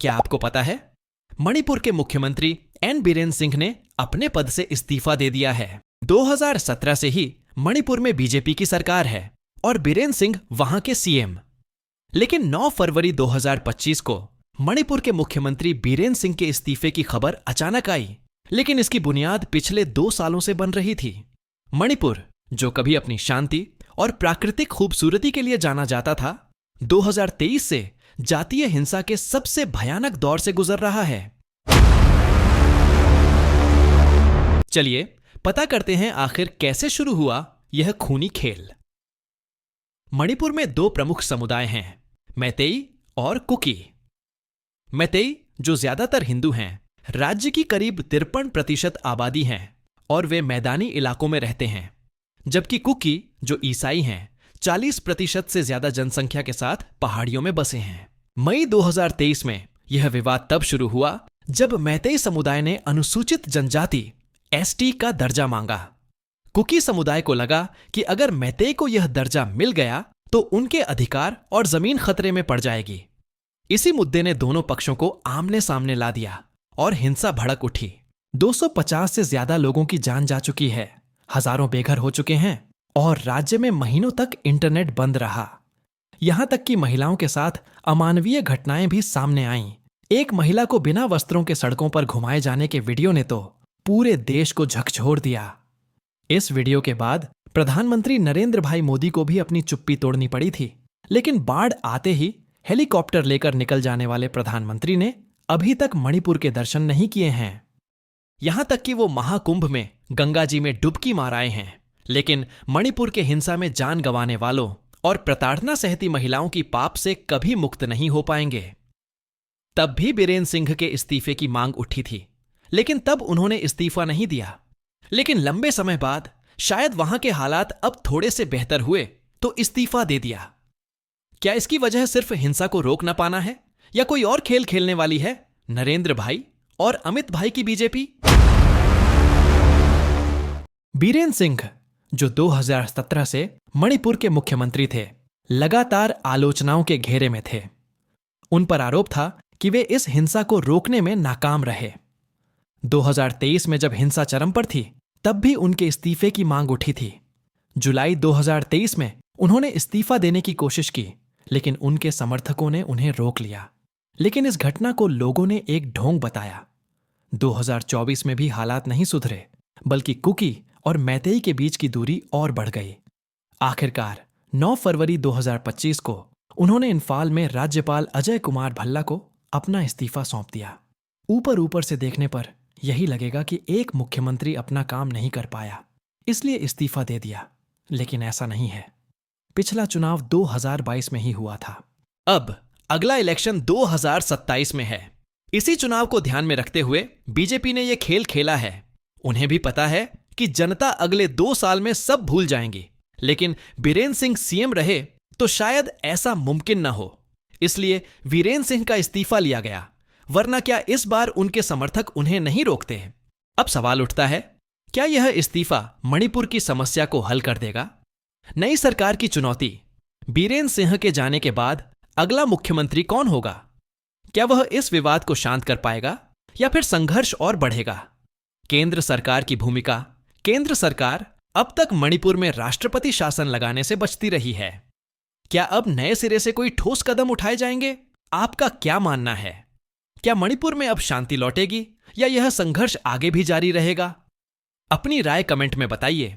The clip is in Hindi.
क्या आपको पता है, मणिपुर के मुख्यमंत्री एन बीरेन सिंह ने अपने पद से इस्तीफा दे दिया है। 2017 से ही मणिपुर में बीजेपी की सरकार है और बीरेन सिंह वहां के सीएम। लेकिन 9 फरवरी 2025 को मणिपुर के मुख्यमंत्री बीरेन सिंह के इस्तीफे की खबर अचानक आई, लेकिन इसकी बुनियाद पिछले 2 सालों से बन रही थी। मणिपुर, जो कभी अपनी शांति और प्राकृतिक खूबसूरती के लिए जाना जाता था, 2023 से जातीय हिंसा के सबसे भयानक दौर से गुजर रहा है। चलिए पता करते हैं आखिर कैसे शुरू हुआ यह खूनी खेल। मणिपुर में 2 प्रमुख समुदाय हैं, मैतेई और कुकी। मैतेई, जो ज्यादातर हिंदू हैं, राज्य की करीब 53% आबादी हैं और वे मैदानी इलाकों में रहते हैं, जबकि कुकी, जो ईसाई हैं, 40% से ज्यादा जनसंख्या के साथ पहाड़ियों में बसे हैं। मई 2023 में यह विवाद तब शुरू हुआ जब मैतेई समुदाय ने अनुसूचित जनजाति एसटी का दर्जा मांगा। कुकी समुदाय को लगा कि अगर मैतेई को यह दर्जा मिल गया तो उनके अधिकार और जमीन खतरे में पड़ जाएगी। इसी मुद्दे ने दोनों पक्षों को आमने सामने ला दिया और हिंसा भड़क उठी। 250 से ज्यादा लोगों की जान जा चुकी है, हजारों बेघर हो चुके हैं और राज्य में महीनों तक इंटरनेट बंद रहा। यहां तक कि महिलाओं के साथ अमानवीय घटनाएं भी सामने आईं। एक महिला को बिना वस्त्रों के सड़कों पर घुमाए जाने के वीडियो ने तो पूरे देश को झकझोर दिया। इस वीडियो के बाद प्रधानमंत्री नरेंद्र भाई मोदी को भी अपनी चुप्पी तोड़नी पड़ी थी, लेकिन बाढ़ आते ही हेलीकॉप्टर लेकर निकल जाने वाले प्रधानमंत्री ने अभी तक मणिपुर के दर्शन नहीं किए हैं। यहां तक कि वो महाकुंभ में गंगा जी में डुबकी मार आए हैं, लेकिन मणिपुर के हिंसा में जान गंवाने वालों और प्रताड़ना सहती महिलाओं की पाप से कभी मुक्त नहीं हो पाएंगे। तब भी बीरेन सिंह के इस्तीफे की मांग उठी थी, लेकिन तब उन्होंने इस्तीफा नहीं दिया। लेकिन लंबे समय बाद शायद वहां के हालात अब थोड़े से बेहतर हुए तो इस्तीफा दे दिया। क्या इसकी वजह सिर्फ हिंसा को रोक न पाना है या कोई और खेल खेलने वाली है नरेंद्र भाई और अमित भाई की बीजेपी? बीरेन सिंह, जो 2017 से मणिपुर के मुख्यमंत्री थे, लगातार आलोचनाओं के घेरे में थे। उन पर आरोप था कि वे इस हिंसा को रोकने में नाकाम रहे। 2023 में जब हिंसा चरम पर थी, तब भी उनके इस्तीफे की मांग उठी थी। जुलाई 2023 में उन्होंने इस्तीफा देने की कोशिश की, लेकिन उनके समर्थकों ने उन्हें रोक लिया। लेकिन इस घटना को लोगों ने एक ढोंग बताया। 2024 में भी हालात नहीं सुधरे, बल्कि कुकी और मैतेई के बीच की दूरी और बढ़ गई। आखिरकार 9 फरवरी 2025 को उन्होंने इम्फाल में राज्यपाल अजय कुमार भल्ला को अपना इस्तीफा सौंप दिया। ऊपर ऊपर से देखने पर यही लगेगा कि एक मुख्यमंत्री अपना काम नहीं कर पाया, इसलिए इस्तीफा दे दिया, लेकिन ऐसा नहीं है। पिछला चुनाव 2022 में ही हुआ था। अब अगला इलेक्शन 2027 में है। इसी चुनाव को ध्यान में रखते हुए बीजेपी ने यह खेल खेला है। उन्हें भी पता है कि जनता अगले 2 साल में सब भूल जाएंगी, लेकिन बीरेन सिंह सीएम रहे तो शायद ऐसा मुमकिन न हो। इसलिए बीरेन सिंह का इस्तीफा लिया गया, वरना क्या इस बार उनके समर्थक उन्हें नहीं रोकते? अब सवाल उठता है, क्या यह इस्तीफा मणिपुर की समस्या को हल कर देगा? नई सरकार की चुनौती, बीरेन सिंह के जाने के बाद अगला मुख्यमंत्री कौन होगा? क्या वह इस विवाद को शांत कर पाएगा या फिर संघर्ष और बढ़ेगा? केंद्र सरकार की भूमिका। केंद्र सरकार अब तक मणिपुर में राष्ट्रपति शासन लगाने से बचती रही है। क्या अब नए सिरे से कोई ठोस कदम उठाए जाएंगे? आपका क्या मानना है? क्या मणिपुर में अब शांति लौटेगी या यह संघर्ष आगे भी जारी रहेगा? अपनी राय कमेंट में बताइए।